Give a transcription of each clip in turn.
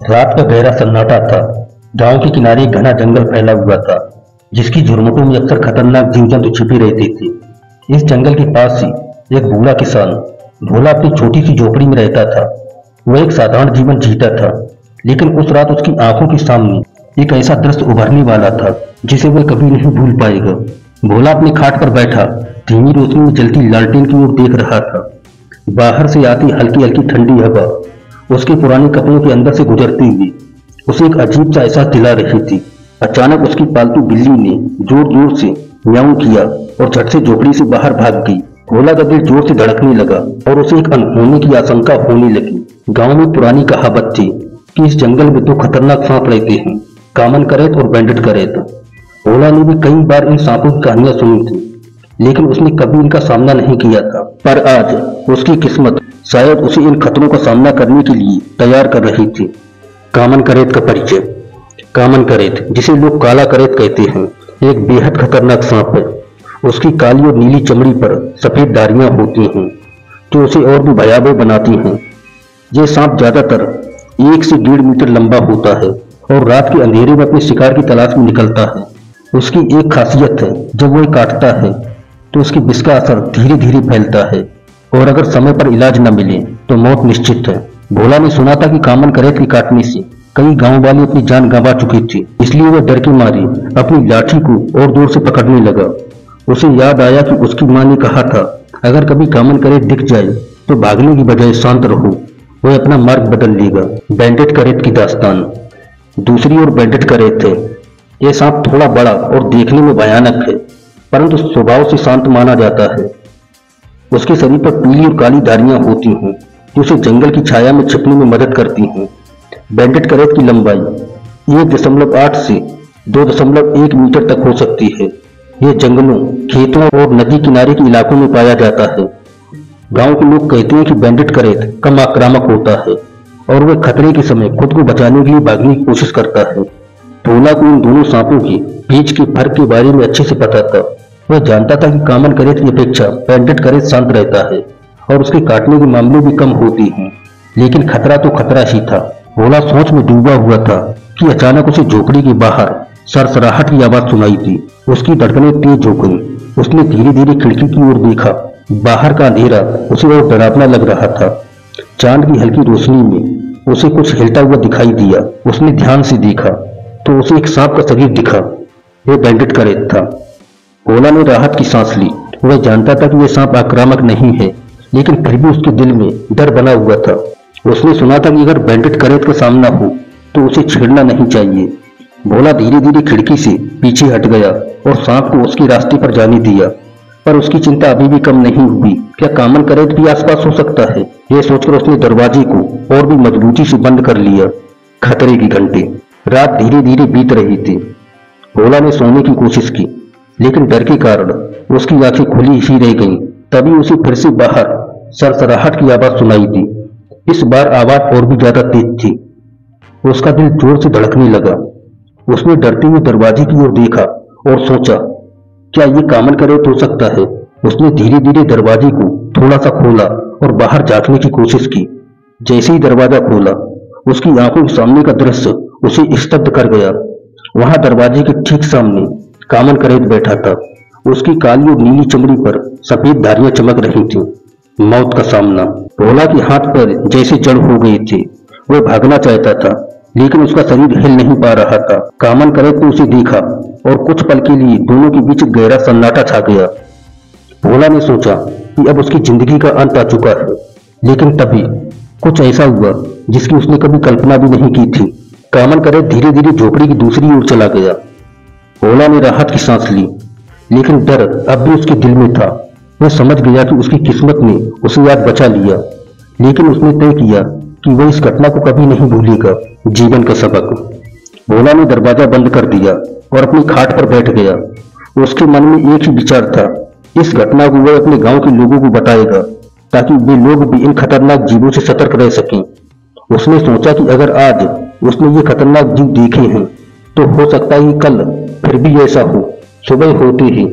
रात का गहरा सन्नाटा था। गांव के किनारे एक घना जंगल फैला हुआ था, जिसकी झुरमुटों में अक्सर खतरनाक जीव जंतु छिपे रहते थे। इस जंगल के पास ही एक बूढ़ा किसान भोला अपनी छोटी सी झोपड़ी में रहता था। वह एक साधारण जीवन जीता था, लेकिन उस रात उसकी आंखों के सामने एक ऐसा दृश्य उभरने वाला था जिसे वह कभी नहीं भूल पाएगा। भोला अपनी खाट पर बैठा धीमी रोशनी में जलती लालटेन की ओर देख रहा था। बाहर से आती हल्की हल्की ठंडी हवा उसके पुराने कपड़ों के अंदर से गुजरती हुई उसे एक अजीब सा एहसास दिला रही थी। अचानक उसकी पालतू बिल्ली ने जोर जोर से म्याऊं किया और झट से झोपड़ी से बाहर भाग गई। भोला का दिल जोर से धड़कने लगा और उसे एक अनहोनी की आशंका होने लगी। गांव में पुरानी कहावत थी कि इस जंगल में दो खतरनाक सांप रहते हैं, कामन करेत और बैंडेड करेत। भोला ने भी कई बार इन सांपों की कहानियां सुनी थी, लेकिन उसने कभी इनका सामना नहीं किया था। पर आज उसकी किस्मत शायद उसे इन खतरों का सामना करने के लिए तैयार कर रही थी। कामन करेत का परिचय। कामन करेत, जिसे लोग काला करेत कहते हैं, एक बेहद खतरनाक सांप है। उसकी काली और नीली चमड़ी पर सफेद धारियां होती हैं, जो उसे और भी भयावह बनाती हैं। यह सांप ज्यादातर 1 से 1.5 मीटर लंबा होता है और रात के अंधेरे में अपने शिकार की तलाश में निकलता है। उसकी एक खासियत है, जब वह काटता है तो उसकी विष का असर धीरे धीरे फैलता है और अगर समय पर इलाज न मिले तो मौत निश्चित है। भोला ने सुना था कि कामन करेत के काटने से कई गांव वाले अपनी जान गंवा चुकी थी, इसलिए वह डर के मारे अपनी लाठी को और जोर से पकड़ने लगा। उसे याद आया कि उसकी मां ने कहा था, अगर कभी कामन करेत दिख जाए तो भागने की बजाय शांत रहो, वह अपना मार्ग बदल लेगा। बैंडेड करेत की दास्तान। दूसरी ओर बैंडेड करेत है। यह सांप थोड़ा बड़ा और देखने में भयानक है, परंतु स्वभाव से शांत माना जाता है। उसके शरीर पर पीली और काली धारियां होती हैं, जो उसे जंगल की छाया में छिपने में मदद करती हैं। बैंडेड करेत की लंबाई 1.8 से 2.1 मीटर तक हो सकती है। यह जंगलों, खेतों और नदी किनारे के इलाकों में पाया जाता है। गांव के लोग कहते हैं कि बैंडेड करेत कम आक्रामक होता है और वह खतरे के समय खुद को बचाने के लिए भागने की कोशिश करता है। भोला को इन दोनों सांपों के बीच के फर्क के बारे में अच्छे से पता था। वह जानता था कि कामन करेत की अपेक्षा बैंडेड करेत शांत रहता है और उसके काटने के मामले भी कम होते हैं, लेकिन खतरा तो खतरा ही था। भोला सोच में डूबा हुआ था कि अचानक उसे झोपड़ी के बाहर सरसराहट की आवाज सुनाई दी। उसकी धड़कनें तेज हो गईं। उसने धीरे धीरे खिड़की की ओर देखा। बाहर का अंधेरा उसे और डरावना लग रहा था। चांद की हल्की रोशनी में उसे कुछ हिलता हुआ दिखाई दिया। उसने ध्यान से देखा तो उसे एक सांप का शरीर दिखा। यह बैंडेड करेत था। भोला ने राहत की सांस ली। वह जानता था कि यह सांप आक्रामक नहीं है, लेकिन फिर भी उसके दिल में डर बना हुआ था। उसने सुना था कि अगर बैंडेड करेत का सामना हो तो उसे छेड़ना नहीं चाहिए। भोला धीरे धीरे खिड़की से पीछे हट गया और सांप को उसके रास्ते पर जाने दिया, पर उसकी चिंता अभी भी कम नहीं हुई। क्या कामन करेत भी आसपास हो सकता है? यह सोचकर उसने दरवाजे को और भी मजबूती से बंद कर लिया। खतरे की घंटे। रात धीरे धीरे बीत रही थी। भोला ने सोने की कोशिश की, लेकिन डर के कारण उसकी आंखें खुली ही रह गईं। तभी उसे फिर से बाहर सरसराहट की आवाज सुनाई दी। इस बार आवाज और भी ज्यादा तेज थी। उसका दिल जोर से धड़कने लगा। उसने डरते हुए दरवाजे की ओर देखा और सोचा, क्या ये कामन करेत हो सकता है? उसने धीरे धीरे दरवाजे को थोड़ा सा खोला और बाहर झांकने की कोशिश की। जैसे ही दरवाजा खोला, उसकी आंखों के सामने का दृश्य उसे स्तब्ध कर गया। वहां दरवाजे के ठीक सामने कामन करेत बैठा था। उसकी काली और नीली चमड़ी पर सफेद धारियां चमक रही थीं। मौत का सामना। भोला के हाथ पैर जैसे जड़ हो गए थे। वह भागना चाहता था, लेकिन उसका शरीर हिल नहीं पा रहा था। कामन करेत ने उसे देखा और कुछ पल के लिए दोनों के बीच गहरा सन्नाटा छा गया। भोला ने सोचा कि अब उसकी जिंदगी का अंत आ चुका है, लेकिन तभी कुछ ऐसा हुआ जिसकी उसने कभी कल्पना भी नहीं की थी। कामन करेत धीरे धीरे झोपड़ी की दूसरी ओर चला गया। भोला ने राहत की सांस ली, लेकिन डर अब भी उसके दिल में था। वह समझ गया कि उसकी किस्मत ने उसे आज बचा लिया, लेकिन उसने तय किया कि वह इस घटना को कभी नहीं भूलेगा। जीवन का सबक। भोला ने दरवाजा बंद कर दिया और अपनी खाट पर बैठ गया। उसके मन में एक ही विचार था, इस घटना को वह अपने गांव के लोगों को बताएगा, ताकि वे लोग भी इन खतरनाक जीवों से सतर्क रह सकें। उसने सोचा कि अगर आज उसने ये खतरनाक जीव देखे हैं तो हो सकता है कि कल फिर भी ऐसा हो। सुबह होते ही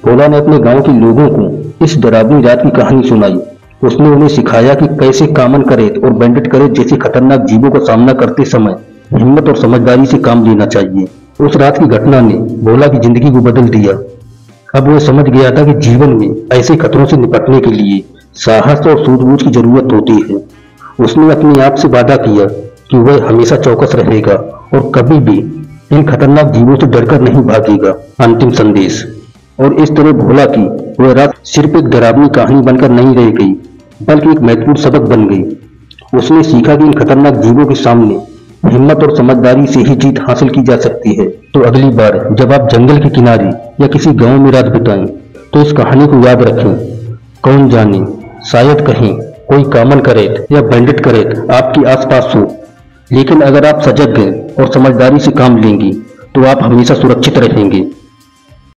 भोला ने अपने गांव के लोगों को इस डरावनी रात की कहानी सुनाई। उसने उन्हें सिखाया कि कैसे कामन करेट और बैंडेड करेट जैसे खतरनाक जीवों का सामना करते समय हिम्मत और समझदारी से काम लेना चाहिए। उस रात की घटना ने भोला की जिंदगी को बदल दिया। अब वह समझ गया था कि जीवन में ऐसे खतरों से निपटने के लिए साहस और सूझबूझ की जरूरत होती है। उसने अपने आप से वादा किया कि वह हमेशा चौकस रहेगा और कभी भी इन खतरनाक जीवों से डरकर नहीं भागेगा। अंतिम संदेश। और इस तरह भोला की वह रात सिर्फ एक डरावनी कहानी बनकर नहीं रह गई, बल्कि एक महत्वपूर्ण सबक बन गई। उसने सीखा कि इन खतरनाक जीवों के सामने हिम्मत और समझदारी से ही जीत हासिल की जा सकती है। तो अगली बार जब आप जंगल के किनारे या किसी गांव में रात बिताएं, तो इस कहानी को याद रखें। कौन जाने, शायद कहीं कोई कामन करेट या बैंडेड करेट आपके आसपास हो, लेकिन अगर आप सजग हैं और समझदारी से काम लेंगी तो आप हमेशा सुरक्षित रहेंगे।